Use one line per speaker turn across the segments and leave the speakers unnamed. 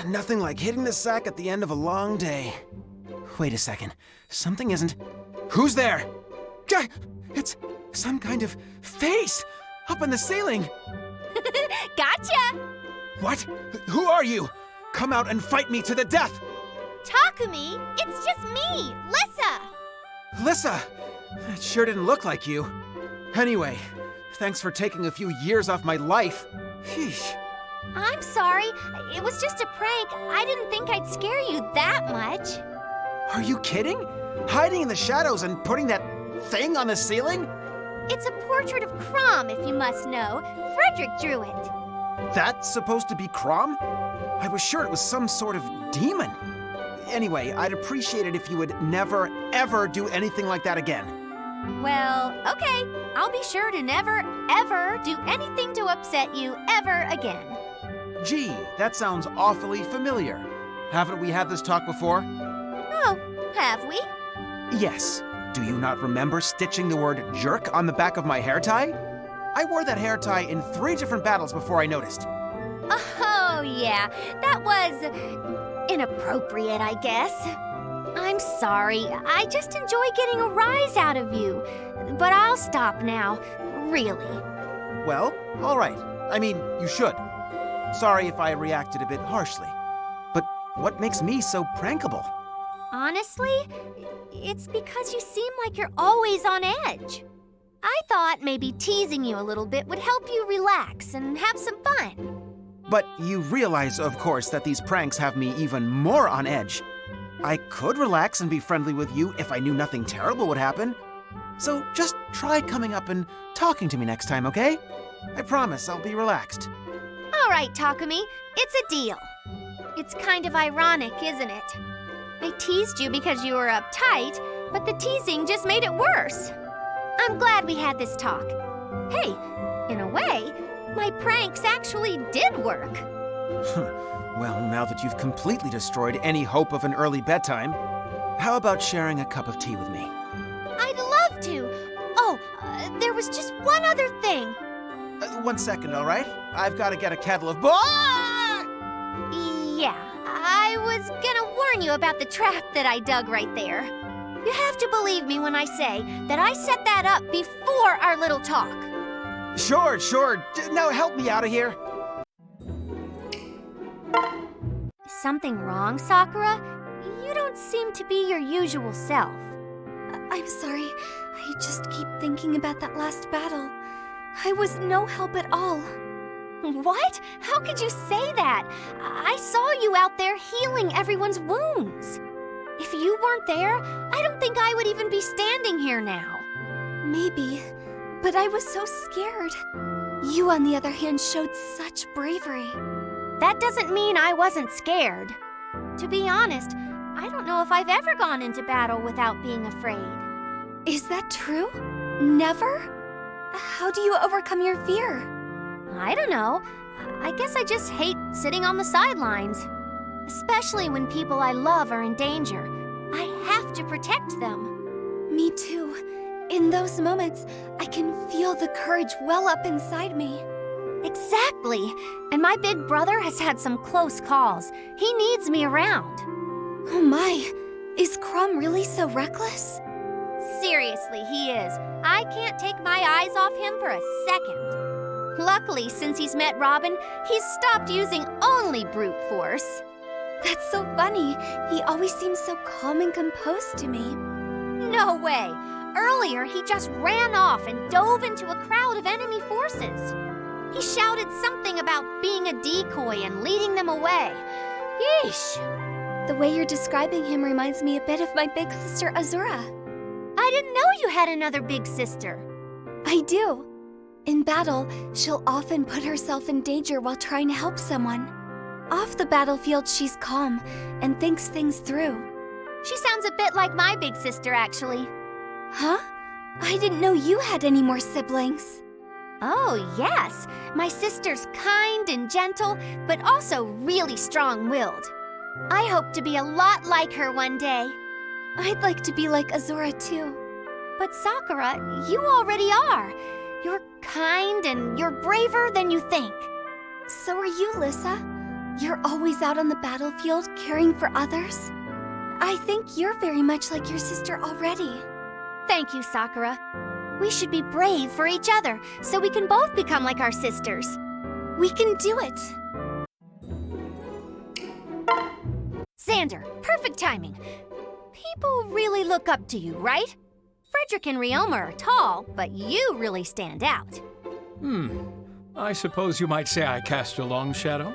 Nothing like hitting the sack at the end of a long day. Wait a second. Something isn't... Who's there? It's some kind of face up in the ceiling.
Gotcha!
What? Who are you? Come out and fight me to the death!
Takumi, it's just me, Lissa!
Lissa! It sure didn't look like you. Anyway, thanks for taking a few years off my life. Sheesh.
I'm sorry. It was just a prank. I didn't think I'd scare you that much.
Are you kidding? Hiding in the shadows and putting that thing on the ceiling?
It's a portrait of Crom, if you must know. Frederick drew it.
That's supposed to be Crom? I was sure it was some sort of demon. Anyway, I'd appreciate it if you would never, ever do anything like that again.
Well, okay. I'll be sure to never, ever do anything to upset you ever again.
Gee, that sounds awfully familiar. Haven't we had this talk before?
Oh, have we?
Yes. Do you not remember stitching the word jerk on the back of my hair tie? I wore that hair tie in 3 different battles before I noticed.
Oh, yeah. That was inappropriate, I guess. I'm sorry. I just enjoy getting a rise out of you. But I'll stop now. Really.
Well, all right. I mean, you should. Sorry if I reacted a bit harshly. But what makes me so prankable?
Honestly, it's because you seem like you're always on edge. I thought maybe teasing you a little bit would help you relax and have some fun.
But you realize, of course, that these pranks have me even more on edge. I could relax and be friendly with you if I knew nothing terrible would happen. So just try coming up and talking to me next time, okay? I promise I'll be relaxed.
All right, Takumi, it's a deal. It's kind of ironic, isn't it? I teased you because you were uptight, but the teasing just made it worse. I'm glad we had this talk. Hey, in a way, my pranks actually did work.
Well, now that you've completely destroyed any hope of an early bedtime, how about sharing a cup of tea with me?
I'd love to. Oh, there was just one other thing.
1 second, all right? I've got to get a kettle of...
Yeah, I was gonna warn you about the trap that I dug right there. You have to believe me when I say that I set that up before our little talk.
Sure. Now help me out of here.
Something wrong, Sakura? You don't seem to be your usual self.
I'm sorry. I just keep thinking about that last battle. I was no help at all.
What? How could you say that? I saw you out there healing everyone's wounds. If you weren't there, I don't think I would even be standing here now.
Maybe, but I was so scared. You, on the other hand, showed such bravery.
That doesn't mean I wasn't scared. To be honest, I don't know if I've ever gone into battle without being afraid.
Is that true? Never? How do you overcome your fear?
I don't know. I guess I just hate sitting on the sidelines. Especially when people I love are in danger. I have to protect them.
Me too. In those moments, I can feel the courage well up inside me.
Exactly. And my big brother has had some close calls. He needs me around.
Oh my, is Crom really so reckless?
Seriously, he is. I can't take my eyes off him for a second. Luckily, since he's met Robin, he's stopped using only brute force.
That's so funny. He always seems so calm and composed to me.
No way. Earlier, he just ran off and dove into a crowd of enemy forces. He shouted something about being a decoy and leading them away. Yeesh.
The way you're describing him reminds me a bit of my big sister Azura.
I didn't know you had another big sister.
I do. In battle, she'll often put herself in danger while trying to help someone. Off the battlefield, she's calm and thinks things through.
She sounds a bit like my big sister, actually.
Huh? I didn't know you had any more siblings.
Oh, yes. My sister's kind and gentle, but also really strong-willed. I hope to be a lot like her one day.
I'd like to be like Azura, too.
But Sakura, you already are. You're kind and you're braver than you think.
So are you, Lissa. You're always out on the battlefield caring for others? I think you're very much like your sister already.
Thank you, Sakura. We should be brave for each other so we can both become like our sisters.
We can do it.
Xander, perfect timing. People really look up to you, right? Frederick and Ryoma are tall, but you really stand out.
I suppose you might say I cast a long shadow?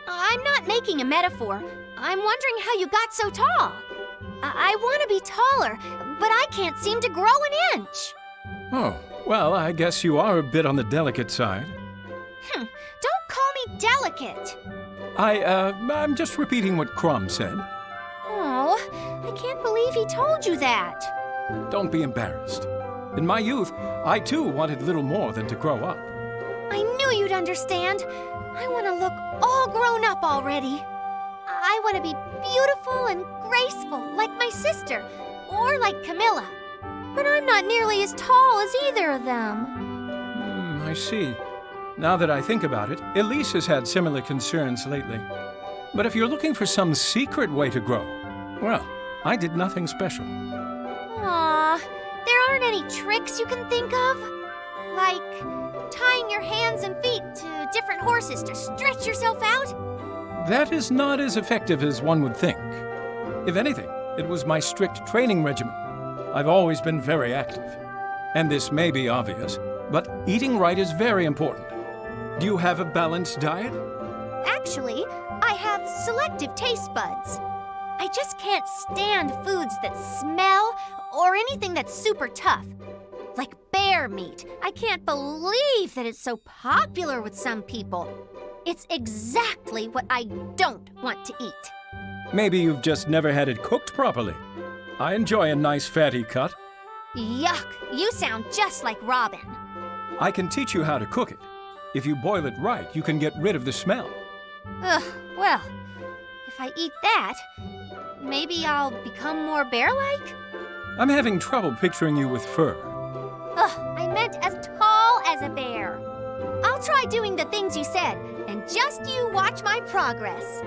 I'm not making a metaphor. I'm wondering how you got so tall. I want to be taller, but I can't seem to grow an inch.
Oh, well, I guess you are a bit on the delicate side.
Don't call me delicate.
I'm just repeating what Crumb said.
Oh, I can't believe he told you that.
Don't be embarrassed. In my youth, I too wanted little more than to grow up.
I knew you'd understand. I want to look all grown up already. I want to be beautiful and graceful like my sister, or like Camilla. But I'm not nearly as tall as either of them.
I see. Now that I think about it, Elise has had similar concerns lately. But if you're looking for some secret way to grow, well, I did nothing special.
Aw, there aren't any tricks you can think of? Like tying your hands and feet to different horses to stretch yourself out?
That is not as effective as one would think. If anything, it was my strict training regimen. I've always been very active. And this may be obvious, but eating right is very important. Do you have a balanced diet?
Actually, I have selective taste buds. I just can't stand foods that smell or anything that's super tough. Like bear meat. I can't believe that it's so popular with some people. It's exactly what I don't want to eat.
Maybe you've just never had it cooked properly. I enjoy a nice fatty cut.
Yuck, you sound just like Robin.
I can teach you how to cook it. If you boil it right, you can get rid of the smell.
Ugh, well, if I eat that, maybe I'll become more bear-like?
I'm having trouble picturing you with fur.
Ugh, I meant as tall as a bear. I'll try doing the things you said, and just you watch my progress.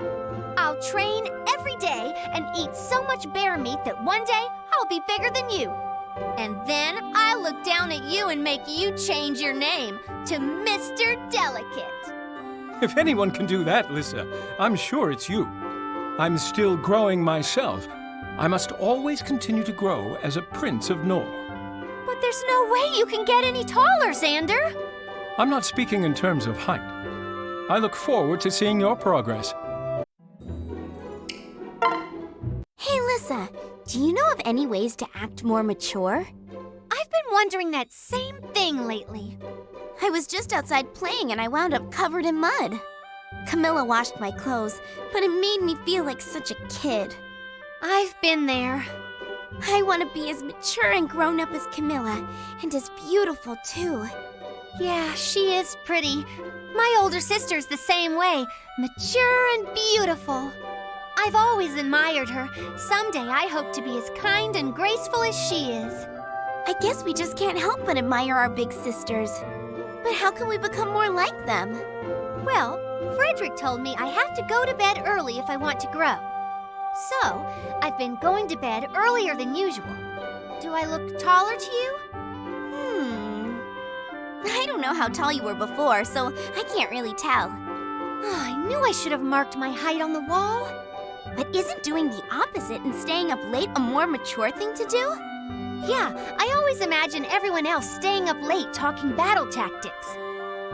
I'll train every day and eat so much bear meat that one day I'll be bigger than you. And then I'll look down at you and make you change your name to Mr. Delicate.
If anyone can do that, Lissa, I'm sure it's you. I'm still growing myself. I must always continue to grow as a prince of Nor.
But there's no way you can get any taller, Xander.
I'm not speaking in terms of height. I look forward to seeing your progress.
Hey, Lissa, do you know of any ways to act more mature?
I've been wondering that same thing lately.
I was just outside playing and I wound up covered in mud. Camilla washed my clothes, but it made me feel like such a kid.
I've been there.
I want to be as mature and grown up as Camilla, and as beautiful too.
Yeah, she is pretty. My older sister's the same way, mature and beautiful. I've always admired her. Someday I hope to be as kind and graceful as she is.
I guess we just can't help but admire our big sisters. But how can we become more like them?
Well, Frederick told me I have to go to bed early if I want to grow. So, I've been going to bed earlier than usual. Do I look taller to you?
I don't know how tall you were before, so I can't really tell.
Oh, I knew I should have marked my height on the wall.
But isn't doing the opposite and staying up late a more mature thing to do?
Yeah, I always imagine everyone else staying up late talking battle tactics.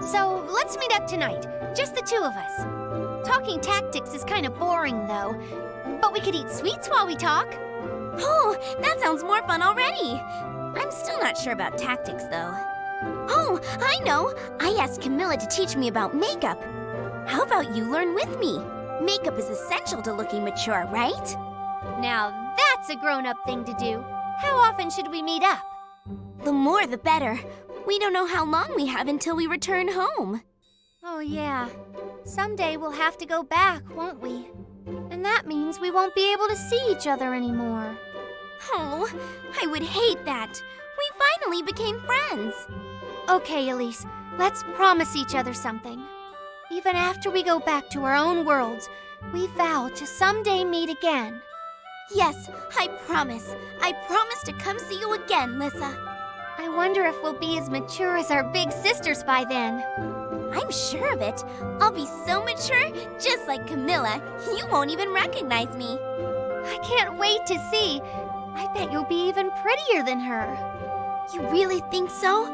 So let's meet up tonight, just the two of us. Talking tactics is kind of boring though, but we could eat sweets while we talk.
Oh, that sounds more fun already. I'm still not sure about tactics though. Oh, I know! I asked Camilla to teach me about makeup. How about you learn with me? Makeup is essential to looking mature, right?
Now that's a grown-up thing to do. How often should we meet up?
The more the better. We don't know how long we have until we return home.
Oh yeah. Someday we'll have to go back, won't we? And that means we won't be able to see each other anymore.
Oh, I would hate that. We finally became friends.
Okay, Elise, let's promise each other something. Even after we go back to our own worlds, we vow to someday meet again.
Yes, I promise. I promise to come see you again, Lissa.
I wonder if we'll be as mature as our big sisters by then.
I'm sure of it. I'll be so mature, just like Camilla, you won't even recognize me.
I can't wait to see. I bet you'll be even prettier than her.
You really think so?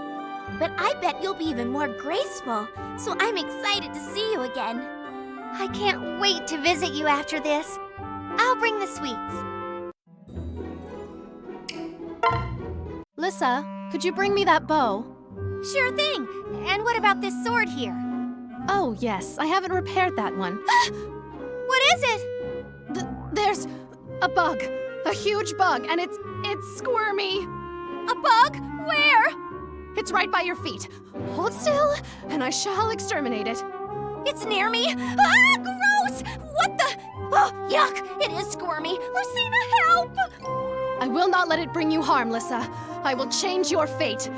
But I bet you'll be even more graceful, so I'm excited to see you again.
I can't wait to visit you after this. I'll bring the sweets.
Lissa, could you bring me that bow?
Sure thing. And what about this sword here?
Oh, yes, I haven't repaired that one.
What is it?
There's a bug. A huge bug, and it's squirmy.
A bug? Where?
It's right by your feet. Hold still, and I shall exterminate it.
It's near me. Ah, gross! What the? Oh, yuck! It is squirmy. Lucina, help!
I will not let it bring you harm, Lissa. I will change your fate,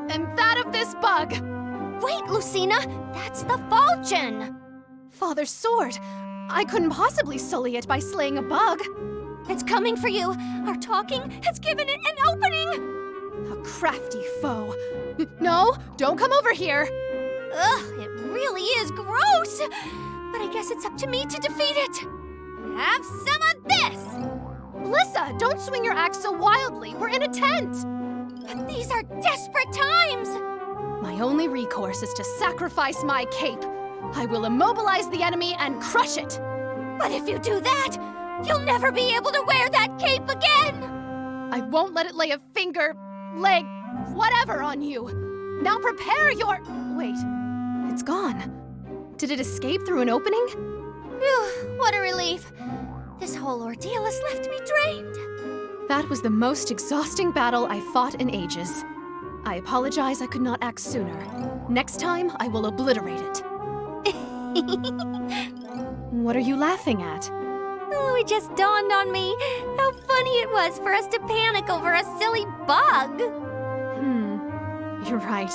and that of this bug.
Wait, Lucina, that's the falchion.
Father's sword. I couldn't possibly sully it by slaying a bug.
It's coming for you. Our talking has given it an opening.
A crafty foe. No, don't come over here.
Ugh, it really is gross. But I guess it's up to me to defeat it. Have some of this.
Lissa, don't swing your axe so wildly. We're in a tent.
But these are desperate times.
My only recourse is to sacrifice my cape. I will immobilize the enemy and crush it.
But if you do that, you'll never be able to wear that cape again.
I won't let it lay a finger, leg, whatever on you. Now prepare your... Wait, it's gone. Did it escape through an opening?
Phew, what a relief. This whole ordeal has left me drained.
That was the most exhausting battle I fought in ages. I apologize I could not act sooner. Next time, I will obliterate it. What are you laughing at?
Oh, it just dawned on me how funny it was for us to panic over a silly bug.
You're right.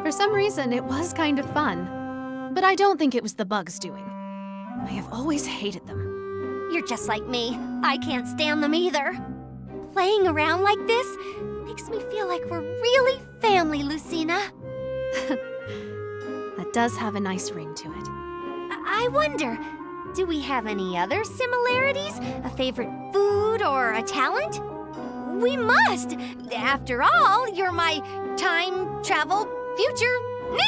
For some reason, it was kind of fun. But I don't think it was the bug's doing. I have always hated them.
You're just like me. I can't stand them either. Playing around like this makes me feel like we're really family, Lucina.
That does have a nice ring to it.
I wonder, do we have any other similarities? A favorite food or a talent? We must! After all, you're my time travel future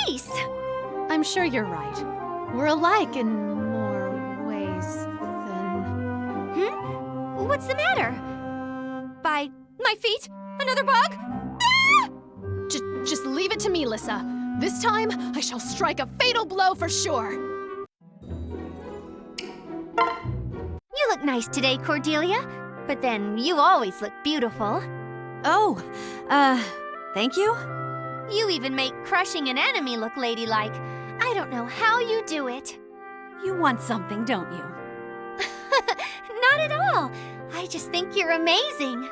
niece!
I'm sure you're right. We're alike in more ways than...
What's the matter? By my feet? Another bug? Ah!
Just leave it to me, Lissa. This time, I shall strike a fatal blow for sure.
You look nice today, Cordelia. But then you always look beautiful.
Oh, thank you?
You even make crushing an enemy look ladylike. I don't know how you do it.
You want something, don't you?
Not at all. I just think you're amazing.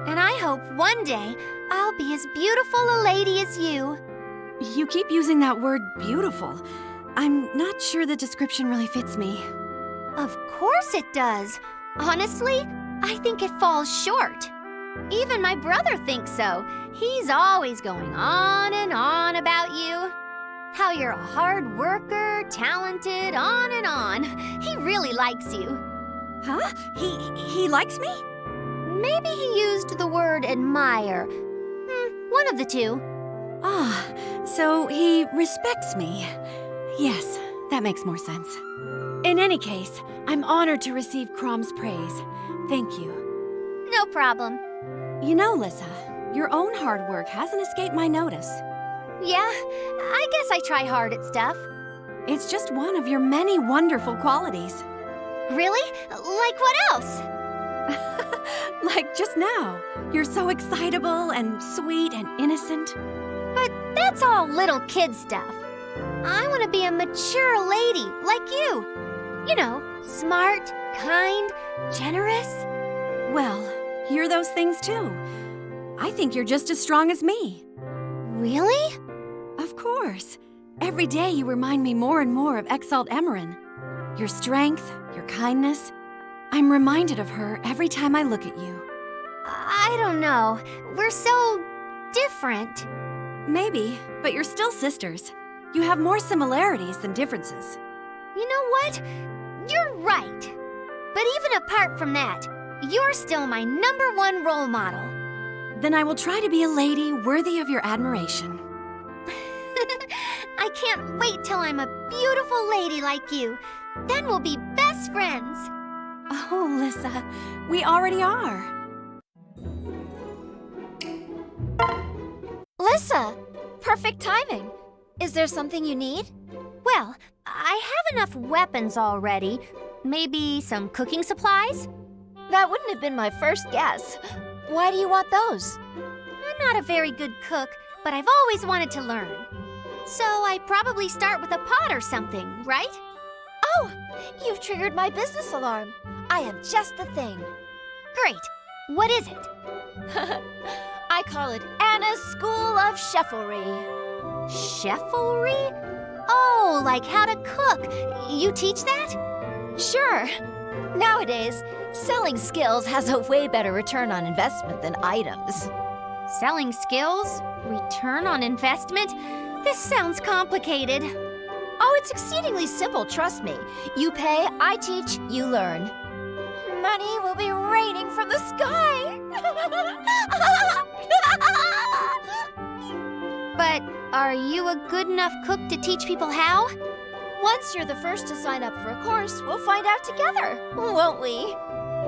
And I hope one day I'll be as beautiful a lady as you.
You keep using that word beautiful. I'm not sure the description really fits me.
Of course it does. Honestly, I think it falls short. Even my brother thinks so. He's always going on and on about you. How you're a hard worker, talented, on and on. He really likes you.
Huh? He likes me?
Maybe he used the word admire. One of the two.
Ah, so he respects me. Yes, that makes more sense. In any case, I'm honored to receive Crom's praise. Thank you.
No problem.
You know, Lissa, your own hard work hasn't escaped my notice.
Yeah, I guess I try hard at stuff.
It's just one of your many wonderful qualities.
Really? Like what else?
Like just now. You're so excitable and sweet and innocent.
But that's all little kid stuff. I want to be a mature lady like you. You know, smart, kind, generous.
Well, you're those things too. I think you're just as strong as me.
Really?
Of course. Every day you remind me more and more of Exalt Emerin. Your strength, your kindness. I'm reminded of her every time I look at you.
I don't know. We're so different.
Maybe, but you're still sisters. You have more similarities than differences.
You know what? You're right. But even apart from that, you're still my #1 role model.
Then I will try to be a lady worthy of your admiration.
I can't wait till I'm a beautiful lady like you. Then we'll be best friends.
Oh, Lissa, we already are.
Lissa, perfect timing. Is there something you need?
Well, I have enough weapons already. Maybe some cooking supplies?
That wouldn't have been my first guess. Why do you want those?
I'm not a very good cook, but I've always wanted to learn. So I'd probably start with a pot or something, right?
Oh, you've triggered my business alarm. I have just the thing.
Great. What is it?
I call it Anna's School of Cheffery.
Cheffery? Oh, like how to cook. You teach that?
Sure. Nowadays, selling skills has a way better return on investment than items.
Selling skills? Return on investment? This sounds complicated.
Oh, it's exceedingly simple, trust me. You pay, I teach, you learn. Money will be raining from the sky.
But are you a good enough cook to teach people how?
Once you're the first to sign up for a course, we'll find out together, won't we?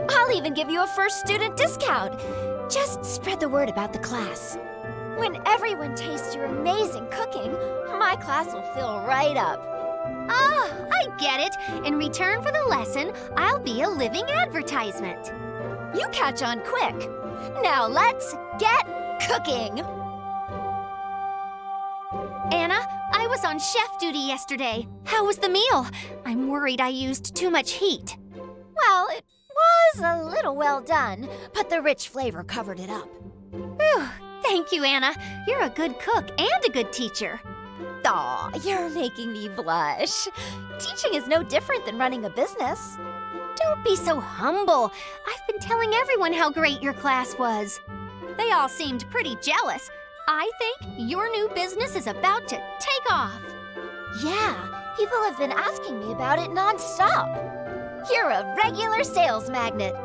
I'll even give you a first student discount. Just spread the word about the class. When everyone tastes your amazing cooking, my class will fill right up.
Ah, I get it. In return for the lesson, I'll be a living advertisement.
You catch on quick. Now let's get cooking.
Anna, I was on chef duty yesterday. How was the meal? I'm worried I used too much heat.
Well, it was a little well done, but the rich flavor covered it up.
Whew, thank you, Anna. You're a good cook and a good teacher.
Aw, you're making me blush. Teaching is no different than running a business.
Don't be so humble. I've been telling everyone how great your class was. They all seemed pretty jealous. I think your new business is about to take off.
Yeah, people have been asking me about it nonstop. You're a regular sales magnet.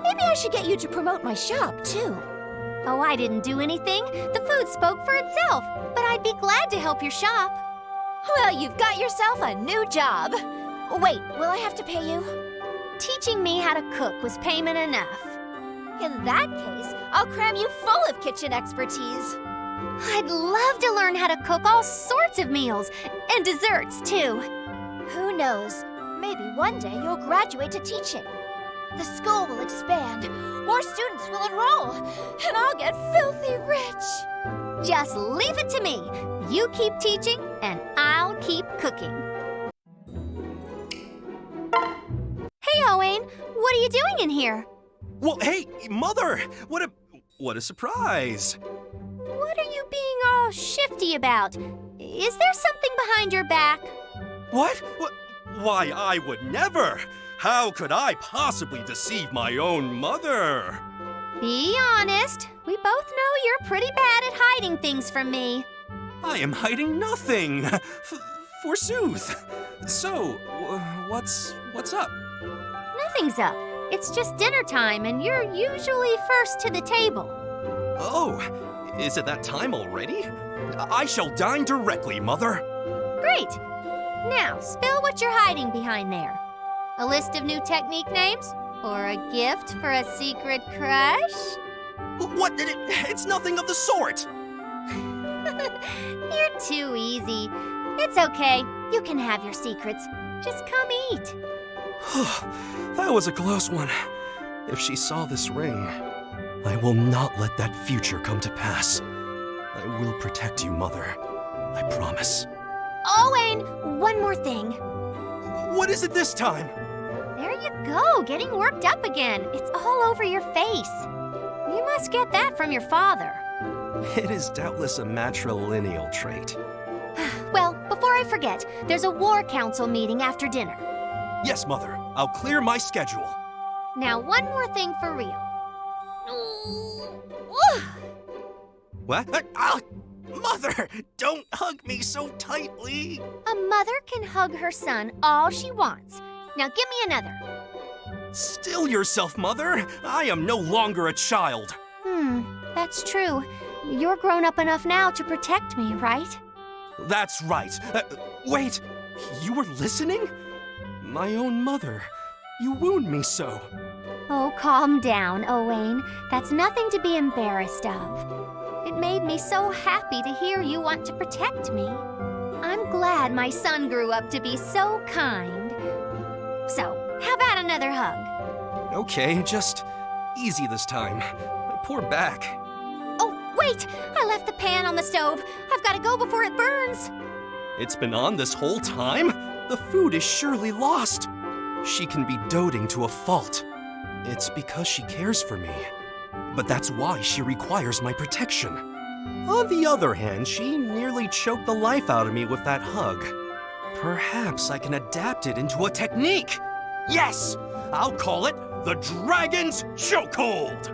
Maybe I should get you to promote my shop, too.
Oh, I didn't do anything. The food spoke for itself. But I'd be glad to help your shop.
Well, you've got yourself a new job. Wait, will I have to pay you?
Teaching me how to cook was payment enough.
In that case, I'll cram you full of kitchen expertise.
I'd love to learn how to cook all sorts of meals, and desserts, too.
Who knows? Maybe one day you'll graduate to teaching. The school will expand, more students will enroll, and I'll get filthy rich.
Just leave it to me. You keep teaching, and I'll keep cooking. Hey, Owain, what are you doing in here?
Well, hey, Mother! What a surprise!
What are you being all shifty about? Is there something behind your back?
What? Why, I would never! How could I possibly deceive my own mother?
Be honest. We both know you're pretty bad at hiding things from me.
I am hiding nothing, forsooth. So, what's up?
Nothing's up. It's just dinner time, and you're usually first to the table.
Oh, is it that time already? I shall dine directly, Mother.
Great. Now, spill what you're hiding behind there. A list of new technique names? Or a gift for a secret crush?
What? It's nothing of the sort!
You're too easy. It's okay. You can have your secrets. Just come eat.
That was a close one. If she saw this ring, I will not let that future come to pass. I will protect you, Mother. I promise.
Owain, one more thing.
What is it this time?
There you go, getting worked up again. It's all over your face. You must get that from your father.
It is doubtless a matrilineal trait.
Well, before forget, there's a war council meeting after dinner.
Yes, Mother. I'll clear my schedule.
Now, one more thing for real.
What? Mother, don't hug me so tightly.
A mother can hug her son all she wants. Now give me another.
Still yourself, Mother. I am no longer a child.
That's true. You're grown up enough now to protect me, right?
That's right. Wait, you were listening? My own mother. You wound me so.
Oh, calm down, Owain. That's nothing to be embarrassed of. It made me so happy to hear you want to protect me. I'm glad my son grew up to be so kind. So, how about another hug?
Okay, just easy this time. My poor back.
Oh, wait! I left the pan on the stove. I've got to go before it burns.
It's been on this whole time? The food is surely lost. She can be doting to a fault. It's because she cares for me. But that's why she requires my protection. On the other hand, she nearly choked the life out of me with that hug. Perhaps I can adapt it into a technique. Yes! I'll call it the Dragon's Chokehold!